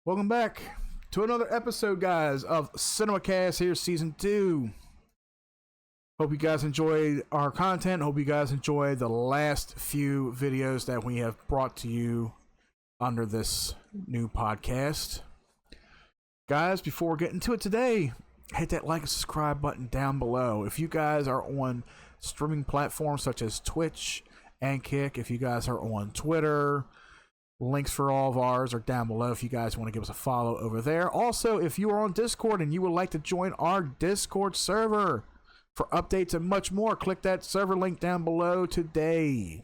Welcome back to another episode, guys, of Cinemacast here, Season 2. Hope you guys enjoyed our content. Hope you guys enjoyed the last few videos that we have brought to you under this new podcast. Guys, before getting to it today, hit that like and subscribe button down below. If you guys are on streaming platforms such as Twitch and Kick, if you guys are on Twitter, links for all of ours are down below if you guys want to give us a follow over there. Also, if you are on Discord and you would like to join our Discord server for updates and much more, click that server link down below today.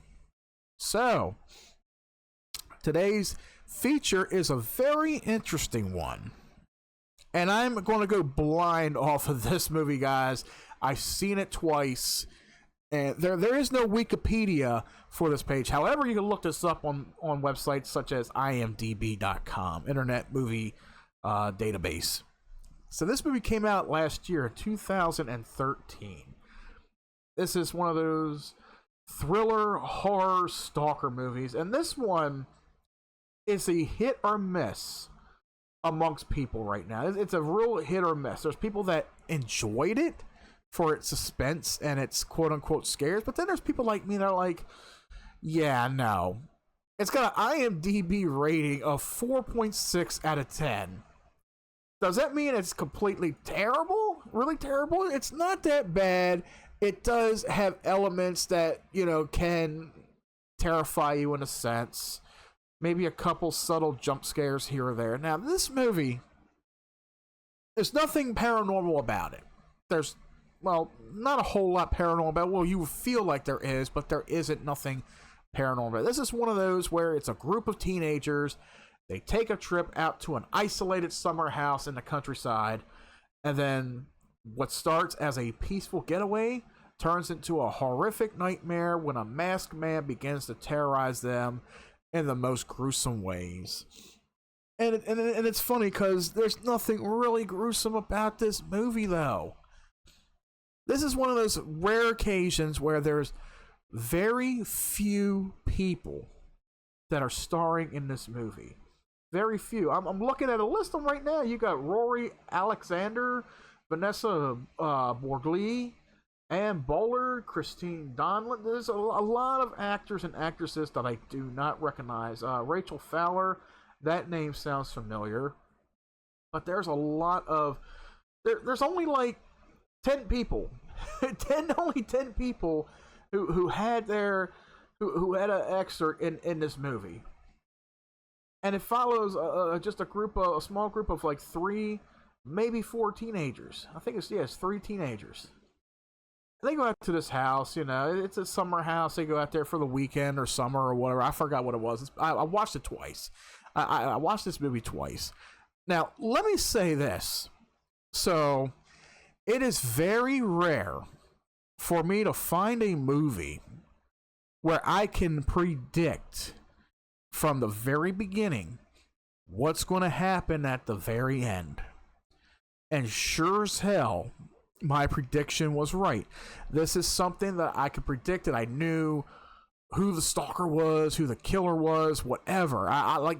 So, today's feature is a very interesting one. And I'm going to go blind off of this movie, guys. I've seen it twice. And there is no Wikipedia for this page. However, you can look this up on websites such as imdb.com, Internet Movie Database. So this movie came out last year, 2013. This is one of those thriller, horror, stalker movies. And this one is a hit or miss amongst people right now. It's a real hit or miss. There's people that enjoyed it for its suspense and its quote-unquote scares, but then there's people like me that are like, yeah, no. It's got an IMDb rating of 4.6 out of 10. Does that mean it's completely terrible? Really terrible? It's not that bad. It does have elements that, can terrify you in a sense. Maybe a couple subtle jump scares here or there. Now, this movie, there's nothing paranormal about it. There's not a whole lot paranormal about it. Well, you feel like there is, but there isn't nothing paranormal about it. This is one of those where it's a group of teenagers. They take a trip out to an isolated summer house in the countryside, and then what starts as a peaceful getaway turns into a horrific nightmare when a masked man begins to terrorize them in the most gruesome ways. And it's funny because there's nothing really gruesome about this movie, though. This is one of those rare occasions where there's very few people that are starring in this movie. Very few. I'm looking at a list of them right now. You got Rory Alexander, Vanessa Borgli, Ann Bowler, Christine Donlan. There's a lot of actors and actresses that I do not recognize. Rachel Fowler, that name sounds familiar. But there's a lot of... There's only like 10 people. Only 10 people who had an excerpt in this movie. And it follows just a small group of like 3, maybe 4 teenagers. I think it's 3 teenagers. They go out to this house, it's a summer house. They go out there for the weekend or summer or whatever. I forgot what it was. I watched it twice. I watched this movie twice. Now, let me say this. So, it is very rare for me to find a movie where I can predict from the very beginning what's going to happen at the very end. And sure as hell, my prediction was right. This is something that I could predict, and I knew who the stalker was, who the killer was, whatever. I like,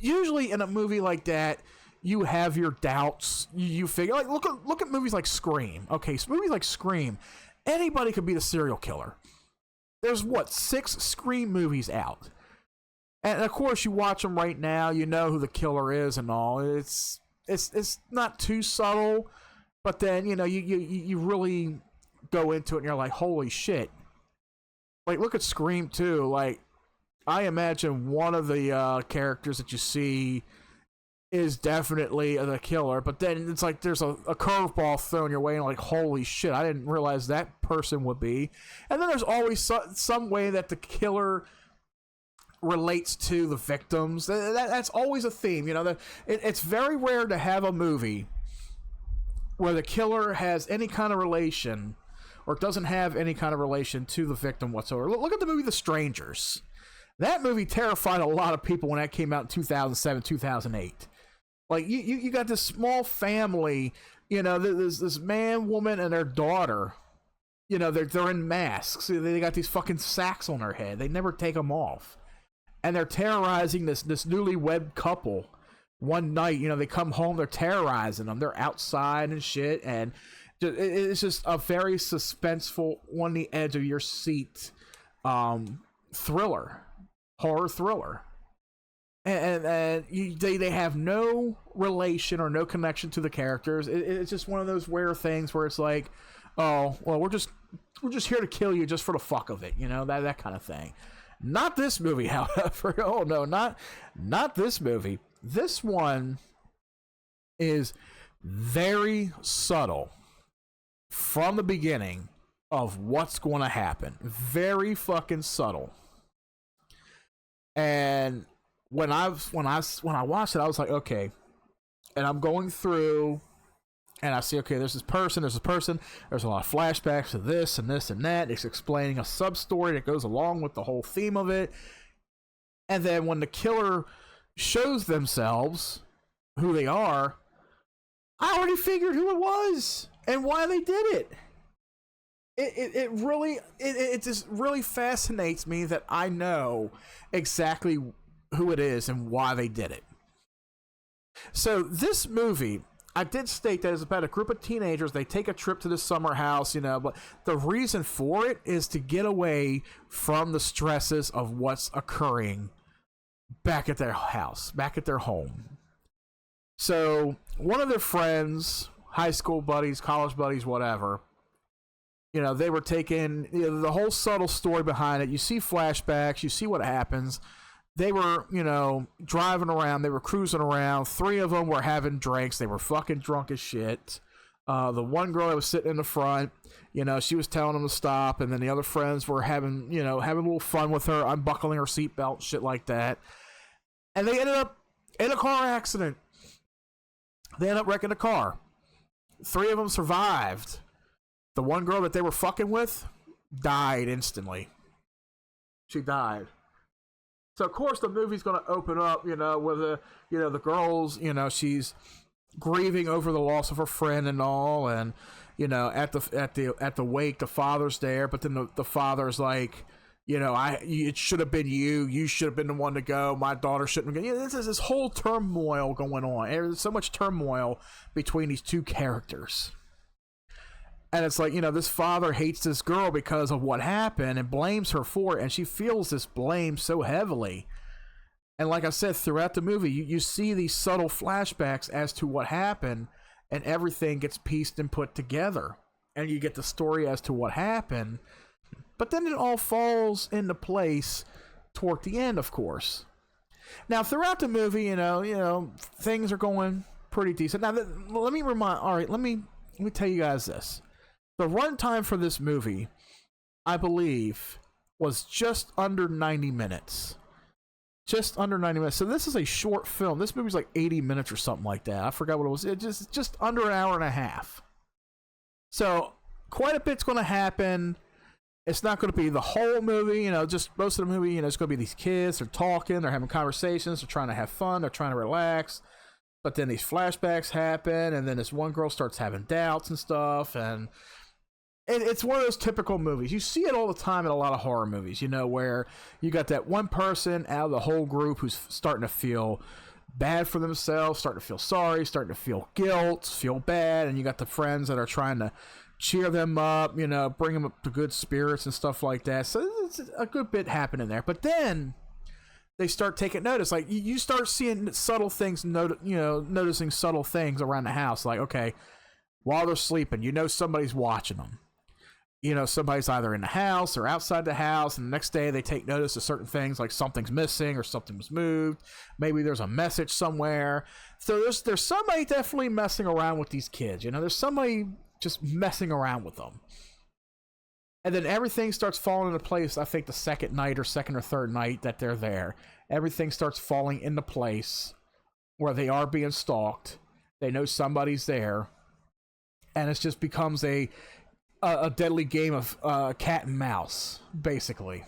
usually in a movie like that, you have your doubts. You figure, like, look at movies like Scream. Okay, so movies like Scream, anybody could be the serial killer. There's 6 Scream movies out, and of course you watch them right now. You know who the killer is and all. It's not too subtle, but then you really go into it and you're like, holy shit! Like, look at Scream 2. Like, I imagine one of the characters that you see is definitely the killer, but then it's like there's a curveball thrown your way and like, holy shit, I didn't realize that person would be. And then there's always some way that the killer relates to the victims. That's always a theme. It's very rare to have a movie where the killer has any kind of relation or doesn't have any kind of relation to the victim whatsoever. Look at the movie The Strangers. That movie terrified a lot of people when that came out in 2007, 2008. Like, you got this small family, there's this man, woman, and their daughter. They're in masks. They got these fucking sacks on their head. They never take them off. And they're terrorizing this newlywed couple one night, you know, they come home, they're terrorizing them, they're outside and shit, and it's just a very suspenseful, on the edge of your seat thriller, horror thriller. And they have no relation or no connection to the characters. It's just one of those rare things where it's like, oh, well, we're just here to kill you just for the fuck of it, you know, that kind of thing. Not this movie, however. Oh no, not this movie. This one is very subtle from the beginning of what's going to happen. Very fucking subtle. And when I watched it, I was like, okay. And I'm going through, and I see, okay, there's a lot of flashbacks to this and this and that. It's explaining a sub-story that goes along with the whole theme of it. And then when the killer shows themselves, who they are, I already figured who it was and why they did it. It just really fascinates me that I know exactly who it is and why they did it. So this movie, I did state that it's about a group of teenagers. They take a trip to the summer house, you know, but the reason for it is to get away from the stresses of what's occurring back at their house, back at their home. So one of their friends, high school buddies, college buddies, whatever, you know, they were taking, you know, the whole subtle story behind it. You see flashbacks, you see what happens. They were, you know, driving around. They were cruising around. 3 of them were having drinks. They were fucking drunk as shit. The one girl that was sitting in the front, you know, she was telling them to stop. And then the other friends were having a little fun with her, unbuckling her seatbelt, shit like that. And they ended up in a car accident. They ended up wrecking a car. 3 of them survived. The one girl that they were fucking with died instantly. She died. So, of course, the movie's going to open up, you know, with the girls, you know, she's grieving over the loss of her friend and all, and, you know, at the wake, the father's there, but then the father's like, you know, it should have been you. You should have been the one to go. My daughter shouldn't have gone. You know, this whole turmoil going on. There's so much turmoil between these two characters. And it's like, you know, this father hates this girl because of what happened and blames her for it. And she feels this blame so heavily. And like I said, throughout the movie, you see these subtle flashbacks as to what happened. And everything gets pieced and put together. And you get the story as to what happened. But then it all falls into place toward the end, of course. Now, throughout the movie, you know, things are going pretty decent. Now, let me tell you guys this. The runtime for this movie, I believe, was just under 90 minutes. Just under 90 minutes. So this is a short film. This movie's like 80 minutes or something like that. I forgot what it was. It's just under an hour and a half. So quite a bit's going to happen. It's not going to be the whole movie, you know, just most of the movie, you know, it's going to be these kids. They're talking. They're having conversations. They're trying to have fun. They're trying to relax. But then these flashbacks happen. And then this one girl starts having doubts and stuff. And it's one of those typical movies. You see it all the time in a lot of horror movies, you know, where you got that one person out of the whole group who's starting to feel bad for themselves, starting to feel sorry, starting to feel guilt, feel bad, and you got the friends that are trying to cheer them up, you know, bring them up to good spirits and stuff like that. So it's a good bit happening there. But then they start taking notice. Like, you start seeing subtle things, noticing subtle things around the house. Like, okay, while they're sleeping, you know somebody's watching them. You know, somebody's either in the house or outside the house, and the next day they take notice of certain things, like something's missing or something was moved. Maybe there's a message somewhere. So there's somebody definitely messing around with these kids. You know, there's somebody just messing around with them. And then everything starts falling into place, I think, the second or third night that they're there. Everything starts falling into place where they are being stalked. They know somebody's there. And it just becomes a deadly game of cat and mouse, basically.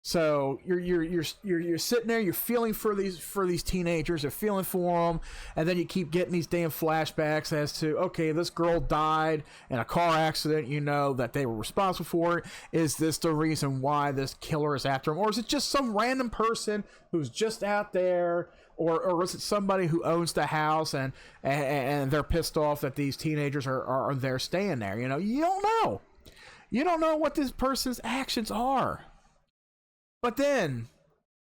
So you're sitting there, you're feeling for these teenagers, you're feeling for them, and then you keep getting these damn flashbacks as to, okay, this girl died in a car accident, you know that they were responsible for it. Is this the reason why this killer is after him, or is it just some random person who's just out there or is it somebody who owns the house and they're pissed off that these teenagers are there staying there? You know, you don't know. You don't know what this person's actions are. But then,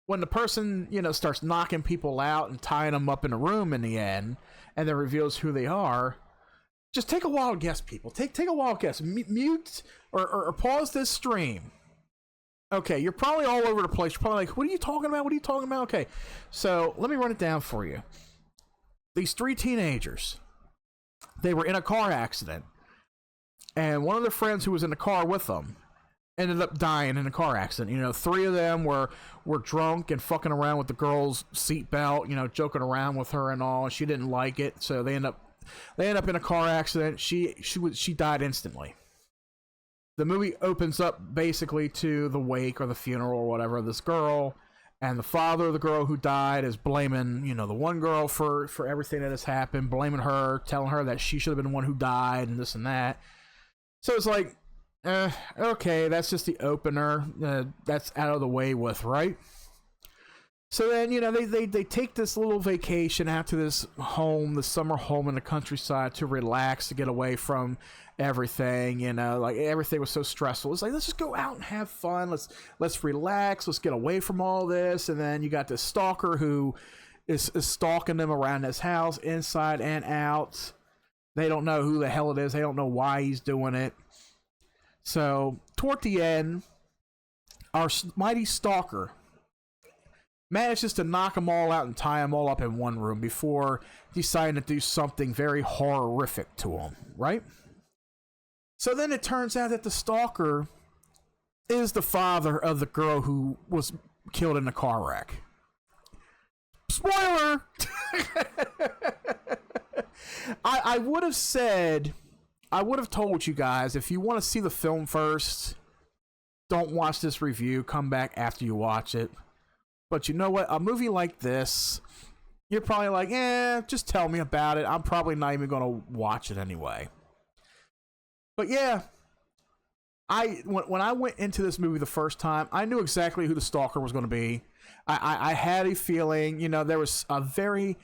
when the person, you know, starts knocking people out and tying them up in a room in the end, and then reveals who they are, just take a wild guess, people. Take a wild guess. Mute or pause this stream. Okay, you're probably all over the place. You're probably like, what are you talking about? What are you talking about? Okay, so let me run it down for you. These 3 teenagers, they were in a car accident. And one of their friends who was in the car with them ended up dying in a car accident. You know, 3 of them were drunk and fucking around with the girl's seatbelt, you know, joking around with her and all, and she didn't like it, so they end up in a car accident. She died instantly. The movie opens up basically to the wake or the funeral or whatever of this girl, and the father of the girl who died is blaming, you know, the one girl for everything that has happened, blaming her, telling her that she should have been the one who died and this and that. So it's like, okay, that's just the opener. That's out of the way with, right? So then, you know, they take this little vacation out to this home, the summer home in the countryside, to relax, to get away from everything. You know, like everything was so stressful. It's like, let's just go out and have fun. Let's relax. Let's get away from all this. And then you got this stalker who is stalking them around this house, inside and out. They don't know who the hell it is. They don't know why he's doing it. So, toward the end, our mighty stalker manages to knock them all out and tie them all up in one room before deciding to do something very horrific to them, right? So then it turns out that the stalker is the father of the girl who was killed in a car wreck. Spoiler! I would have told you guys, if you want to see the film first, don't watch this review, come back after you watch it. But you know what? A movie like this, you're probably like, just tell me about it. I'm probably not even going to watch it anyway. But yeah, when I went into this movie the first time, I knew exactly who the stalker was going to be. I had a feeling, you know, there was a very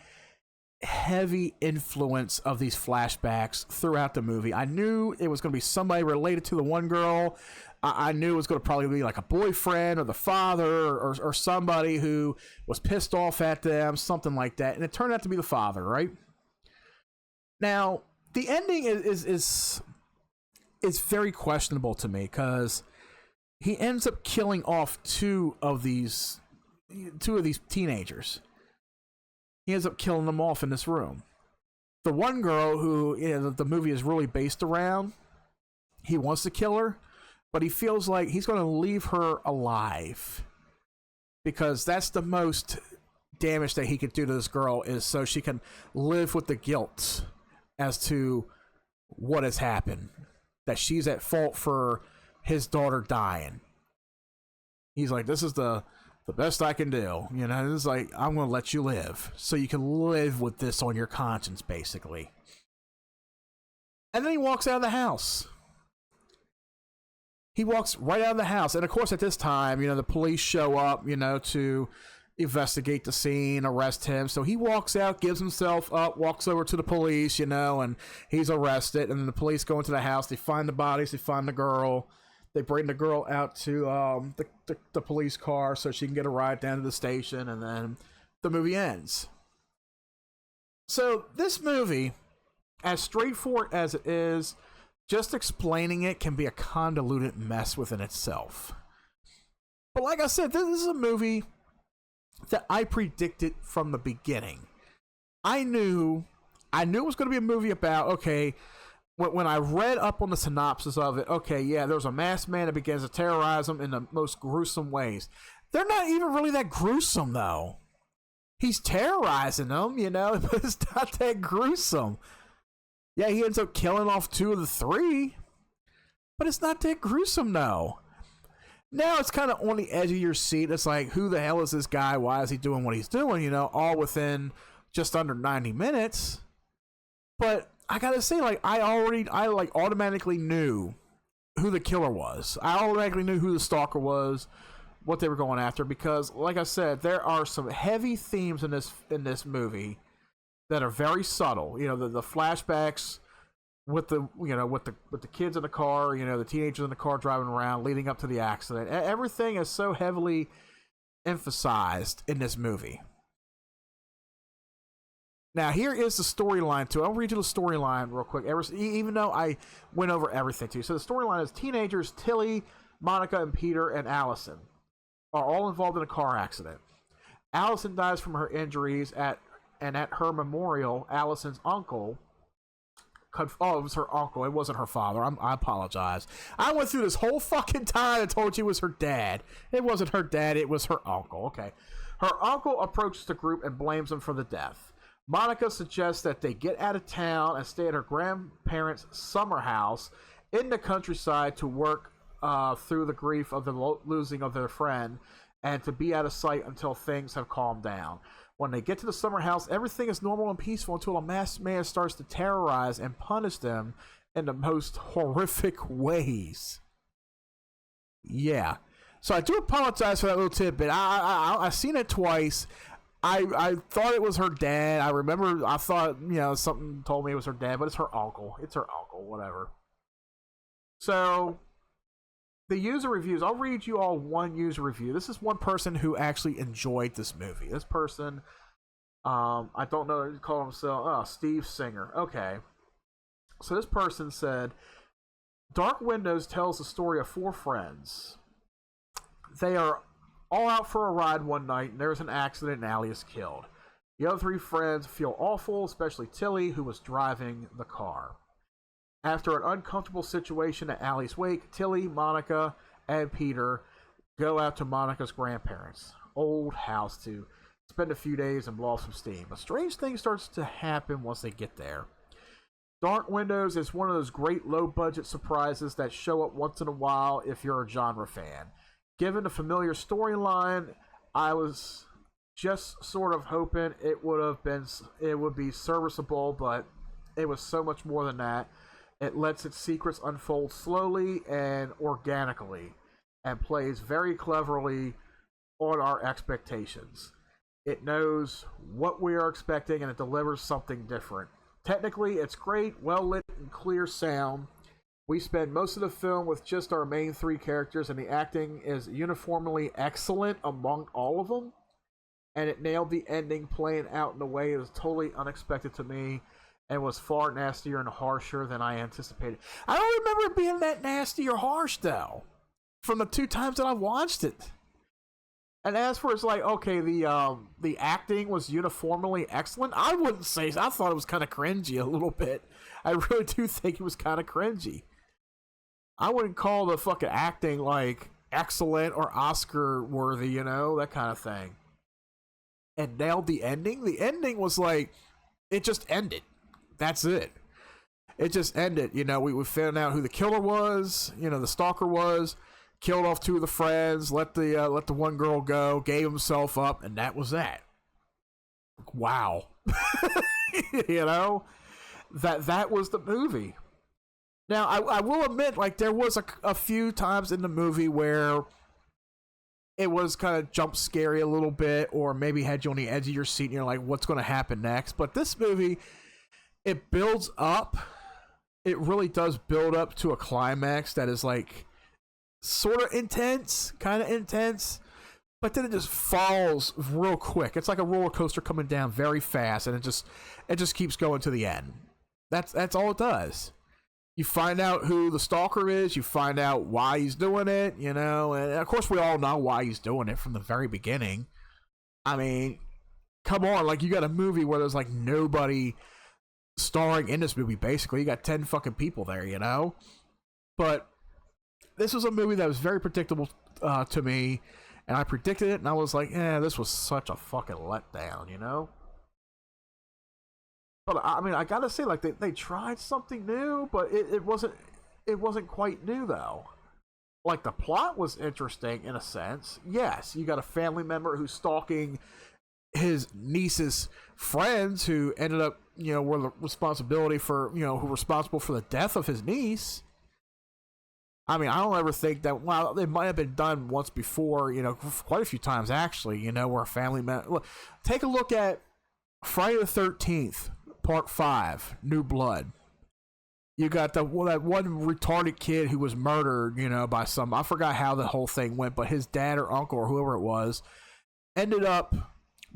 heavy influence of these flashbacks throughout the movie. I knew it was going to be somebody related to the one girl. I knew it was going to probably be like a boyfriend or the father or somebody who was pissed off at them, something like that. And it turned out to be the father, right? Now, the ending is very questionable to me, because he ends up killing off two of these teenagers. He ends up killing them off in this room. The one girl who, you know, the movie is really based around, he wants to kill her, but he feels like he's going to leave her alive, because that's the most damage that he could do to this girl, is so she can live with the guilt as to what has happened, that she's at fault for his daughter dying. He's like, this is the best I can do. You know, this is like, I'm going to let you live so you can live with this on your conscience, basically. And then he walks out of the house. He walks right out of the house. And of course, at this time, you know, the police show up, you know, to investigate the scene, arrest him. So he walks out, gives himself up, walks over to the police, you know, and he's arrested. And then the police go into the house. They find the bodies. They find the girl. They bring the girl out to the police car so she can get a ride down to the station. And then the movie ends. So this movie, as straightforward as it is, just explaining it can be a convoluted mess within itself. But like I said, this is a movie that I predicted from the beginning. I knew it was going to be a movie about, okay, when I read up on the synopsis of it, okay, yeah, there's a masked man that begins to terrorize them in the most gruesome ways. They're not even really that gruesome, though. He's terrorizing them, you know, but it's not that gruesome. Yeah, he ends up killing off two of the three, but it's not that gruesome, though. Now it's kind of on the edge of your seat. It's like, who the hell is this guy? Why is he doing what he's doing? You know, all within just under 90 minutes. But I gotta say, like, I automatically knew who the killer was. I automatically knew who the stalker was what they were going after, because like I said, there are some heavy themes in this movie that are very subtle. You know, the flashbacks with the kids in the car, you know, the teenagers in the car driving around leading up to the accident. Everything is so heavily emphasized in this movie. Now, here is the storyline, too. I'll read you the storyline real quick, even though I went over everything, too. So the storyline is teenagers Tilly, Monica, and Peter, and Allison are all involved in a car accident. Allison dies from her injuries, at her memorial, Allison's uncle... Oh, it was her uncle. It wasn't her father. I apologize. I went through this whole fucking time and told you it was her dad. It wasn't her dad. It was her uncle. Okay. Her uncle approaches the group and blames them for the death. Monica suggests that they get out of town and stay at her grandparents' summer house in the countryside to work through the grief of the losing of their friend and to be out of sight until things have calmed down. When they get to the summer house, everything is normal and peaceful until a masked man starts to terrorize and punish them in the most horrific ways. Yeah. So I do apologize for that little tidbit. I've seen it twice. I thought it was her dad. I thought, you know, something told me it was her dad, but it's her uncle. It's her uncle, whatever. So, the user reviews. I'll read you all one user review. This is one person who actually enjoyed this movie. This person, I don't know, he called himself, Steve Singer. Okay. So this person said, Dark Windows tells the story of four friends. They are all out for a ride one night, and there's an accident and Allie is killed. The other three friends feel awful, especially Tilly, who was driving the car. After an uncomfortable situation at Allie's wake, Tilly, Monica, and Peter go out to Monica's grandparents' old house to spend a few days and blow off some steam. A strange thing starts to happen once they get there. Dark Windows is one of those great low-budget surprises that show up once in a while if you're a genre fan. Given the familiar storyline, I was just sort of hoping it would be serviceable, but it was so much more than that. It lets its secrets unfold slowly and organically, and plays very cleverly on our expectations. It knows what we are expecting, and it delivers something different. Technically, it's great, well-lit, and clear sound. We spend most of the film with just our main three characters, and the acting is uniformly excellent among all of them. And it nailed the ending, playing out in a way that was totally unexpected to me, and was far nastier and harsher than I anticipated. I don't remember it being that nasty or harsh, though, from the two times that I watched it. And as for it's like, okay, the acting was uniformly excellent, I wouldn't say so. I thought it was kind of cringy a little bit. I really do think it was kind of cringy. I wouldn't call the fucking acting, like, excellent or Oscar-worthy, you know, that kind of thing. And nailed the ending. The ending was like, it just ended. That's it. It just ended. You know, we found out who the killer was, you know, the stalker was, killed off two of the friends, let the one girl go, gave himself up, and that was that. Wow. You know? That was the movie. Now, I will admit, like, there was a few times in the movie where it was kind of jump scary a little bit, or maybe had you on the edge of your seat and you're like, what's going to happen next? But this movie, it builds up. It really does build up to a climax that is, like, sort of intense, kind of intense, but then it just falls real quick. It's like a roller coaster coming down very fast, and it just keeps going to the end. That's all it does. You find out who the stalker is, you find out why he's doing it, you know, and of course we all know why he's doing it from the very beginning. I mean, come on, like, you got a movie where there's like nobody starring in this movie, basically. You got 10 fucking people there, you know? But this was a movie that was very predictable to me, and I predicted it, and I was like, this was such a fucking letdown, you know? But I mean, I gotta say, like, they tried something new, but it wasn't quite new, though. Like, the plot was interesting in a sense. Yes, you got a family member who's stalking his niece's friends, who ended up, you know, were the responsibility for, you know, who were responsible for the death of his niece. I mean, I don't ever think that, well, it might have been done once before, quite a few times actually, where a family member. Look, take a look at Friday the 13th, Part 5, New Blood. You got that one retarded kid who was murdered, by some, I forgot how the whole thing went, but his dad or uncle or whoever it was ended up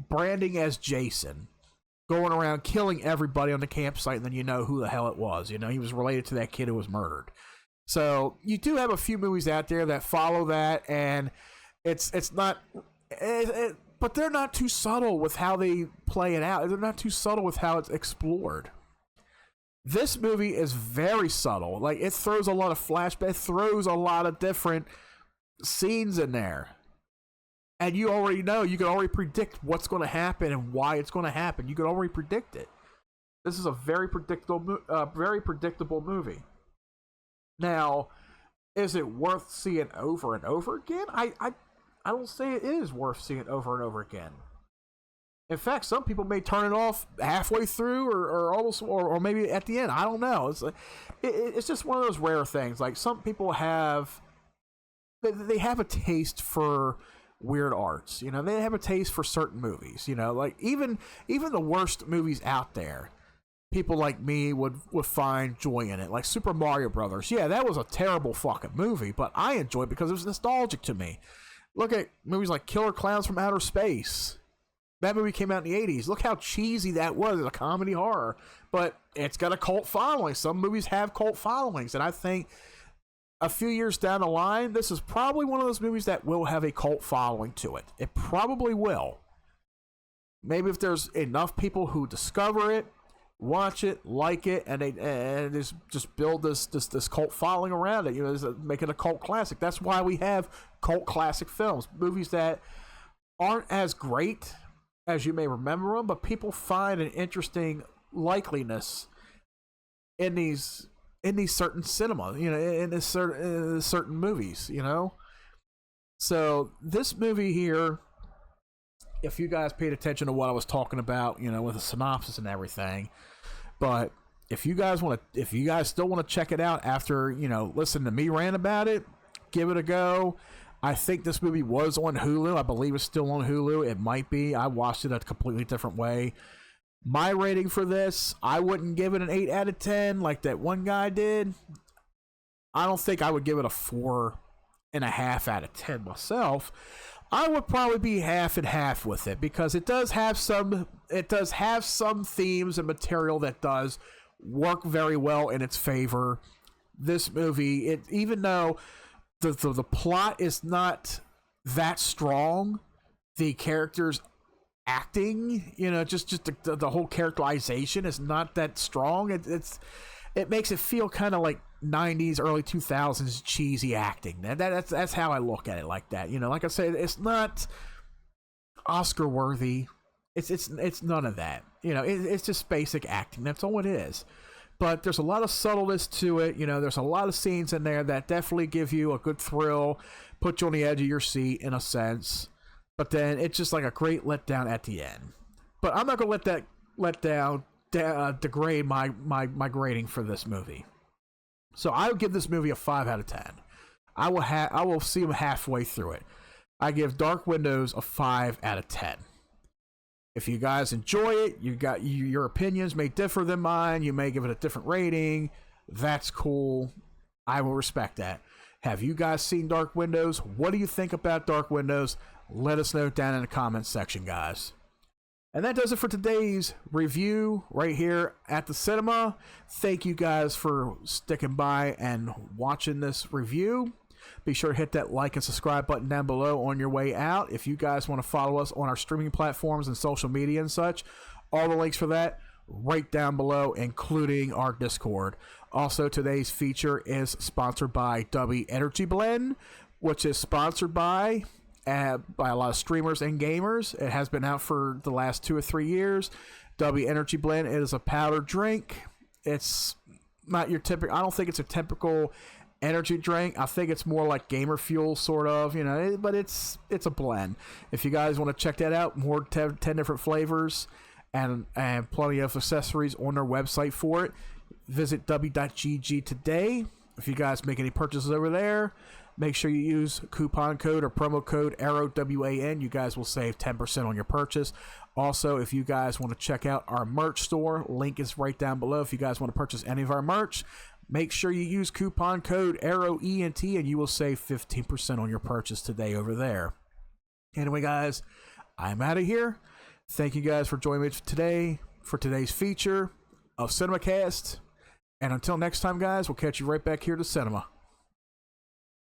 branding as Jason, going around killing everybody on the campsite, and then you know who the hell it was. He was related to that kid who was murdered. So you do have a few movies out there that follow that, and it's not, but they're not too subtle with how they play it out. They're not too subtle with how it's explored. This movie is very subtle. Like, it throws a lot of flashbacks, it throws a lot of different scenes in there. And you already know, you can already predict what's going to happen and why it's going to happen. You can already predict it. This is a very predictable movie. Now, is it worth seeing over and over again? I don't say it is worth seeing over and over again. In fact, some people may turn it off halfway through or almost, or maybe at the end. I don't know. It's just one of those rare things. Like, some people have, they have a taste for weird arts. They have a taste for certain movies. Like even the worst movies out there, people like me would find joy in it. Like Super Mario Brothers. Yeah, that was a terrible fucking movie, but I enjoyed it because it was nostalgic to me. Look at movies like Killer Clowns from Outer Space. That movie came out in the 80s. Look how cheesy that was. It's a comedy horror, but it's got a cult following. Some movies have cult followings, and I think a few years down the line, this is probably one of those movies that will have a cult following to it. It probably will. Maybe if there's enough people who discover it, watch it, like it, and they just build this cult following around it. Make it a cult classic. That's why we have cult classic films, movies that aren't as great as you may remember them, but people find an interesting likeliness in these certain cinema, in this certain movies, So this movie here, if you guys paid attention to what I was talking about, with the synopsis and everything, but if you guys still want to check it out after, listen to me rant about it, give it a go. I think this movie was on Hulu. I believe it's still on Hulu. It might be. I watched it a completely different way. My rating for this, I wouldn't give it an 8 out of 10 like that one guy did. I don't think I would give it a 4.5 out of 10 myself. I would probably be half and half with it because it does have some themes and material that does work very well in its favor. This movie, even though the plot is not that strong, the characters acting, just the whole characterization is not that strong. It makes it feel kind of like 90s, early 2000s cheesy acting. That's how I look at it, like that. Like I said, it's not Oscar worthy. It's none of that. It's just basic acting. That's all it is. But there's a lot of subtleness to it. There's a lot of scenes in there that definitely give you a good thrill, put you on the edge of your seat in a sense. But then it's just like a great letdown at the end. But I'm not gonna let that letdown degrade my grading for this movie. So I would give this movie a 5 out of 10. I will see him halfway through it. I give Dark Windows a 5 out of 10. If you guys enjoy it, your opinions may differ than mine. You may give it a different rating. That's cool. I will respect that. Have you guys seen Dark Windows? What do you think about Dark Windows? Let us know down in the comments section, guys. And that does it for today's review right here at the cinema. Thank you guys for sticking by and watching this review. Be sure to hit that like and subscribe button down below on your way out. If you guys want to follow us on our streaming platforms and social media and such, all the links for that right down below, including our Discord. Also, today's feature is sponsored by W Energy Blend, which is sponsored by a lot of streamers and gamers. It has been out for the last 2 or 3 years. W Energy Blend is a powdered drink. It's not your typical, I don't think it's a typical energy drink. I think it's more like gamer fuel, sort of, but it's a blend. If you guys want to check that out, more 10 different flavors and plenty of accessories on their website for it. Visit w.gg today. if you guys make any purchases over there, make sure you use coupon code or promo code ARROW, WAN. You guys will save 10% on your purchase. Also, if you guys want to check out our merch store, link is right down below. If you guys want to purchase any of our merch, make sure you use coupon code ARROWENT and you will save 15% on your purchase today over there. Anyway, guys, I'm out of here. Thank you guys for joining me today for today's feature of Cinemacast. And until next time, guys, we'll catch you right back here to cinema.